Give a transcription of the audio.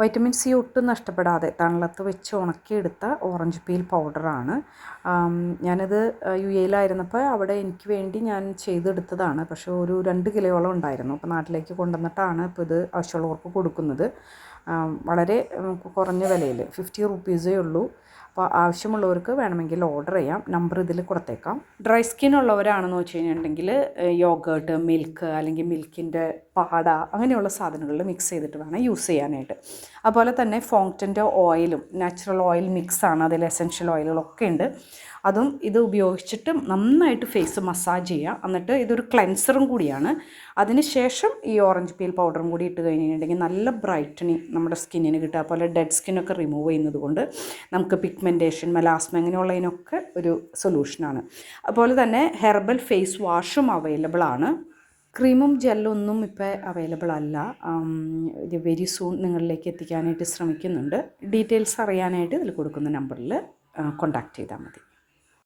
Vitamin C ഒട്ടും നഷ്ടപ്പെടാതെ തണലത്ത് വെച്ച് ഉണക്കിയെടുത്ത ഓറഞ്ച് പീൽ പൗഡറാണ്. ഞാനത് UAE-ലായിരുന്നപ്പോൾ അവിടെ എനിക്ക് വേണ്ടി ഞാൻ ചെയ്തെടുത്തതാണ്. പക്ഷേ ഒരു 2 കിലോയോളം ഉണ്ടായിരുന്നു. അപ്പോൾ നാട്ടിലേക്ക് കൊണ്ടുവന്നിട്ടാണ് ഇപ്പോൾ ഇത് ആവശ്യമുള്ളവർക്ക് കൊടുക്കുന്നത്. വളരെ കുറഞ്ഞ വിലയിൽ 50 റുപ്പീസേ ഉള്ളൂ. അപ്പോൾ ആവശ്യമുള്ളവർക്ക് വേണമെങ്കിൽ ഓർഡർ ചെയ്യാം. നമ്പർ ഇതിൽ കൊടുത്തേക്കാം. ഡ്രൈ സ്കിൻ ഉള്ളവരാണെന്ന് വെച്ച് കഴിഞ്ഞിട്ടുണ്ടെങ്കിൽ യോഗേർട്ട്, മിൽക്ക് അല്ലെങ്കിൽ മിൽക്കിൻ്റെ പാട അങ്ങനെയുള്ള സാധനങ്ങളിൽ മിക്സ് ചെയ്തിട്ട് വേണം യൂസ് ചെയ്യാനായിട്ട്. അതുപോലെ തന്നെ ഫോങ്റ്റൻ്റെ ഓയിലും നാച്ചുറൽ ഓയിൽ മിക്സാണ്, അതിൽ എസെൻഷ്യൽ ഓയിലുകളൊക്കെ ഉണ്ട്. അതും ഇത് ഉപയോഗിച്ചിട്ട് നന്നായിട്ട് ഫേസ് മസാജ് ചെയ്യുക. എന്നിട്ട് ഇതൊരു ക്ലെൻസറും കൂടിയാണ്. അതിന് ശേഷം ഈ ഓറഞ്ച് പീൽ പൗഡറും കൂടി ഇട്ട് കഴിഞ്ഞിട്ടുണ്ടെങ്കിൽ നല്ല ബ്രൈറ്റനിങ് നമ്മുടെ സ്കിന്നിന് കിട്ടുക. അതുപോലെ ഡെഡ് സ്കിന്നൊക്കെ റിമൂവ് ചെയ്യുന്നത് കൊണ്ട് നമുക്ക് പിഗ്മെൻറ്റേഷൻ, മെലാസ്മ അങ്ങനെയുള്ളതിനൊക്കെ ഒരു സൊല്യൂഷനാണ്. അതുപോലെ തന്നെ ഹെർബൽ ഫേസ് വാഷും അവൈലബിൾ ആണ്. ക്രീമും ജെല്ലൊന്നും ഇപ്പോൾ അവൈലബിൾ അല്ല. ഇത് വെരി സൂൺ നിങ്ങളിലേക്ക് എത്തിക്കാനായിട്ട് ശ്രമിക്കുന്നുണ്ട്. ഡീറ്റെയിൽസ് അറിയാനായിട്ട് ഇതിൽ കൊടുക്കുന്ന നമ്പറിൽ കോൺടാക്റ്റ് ചെയ്താൽ മതി.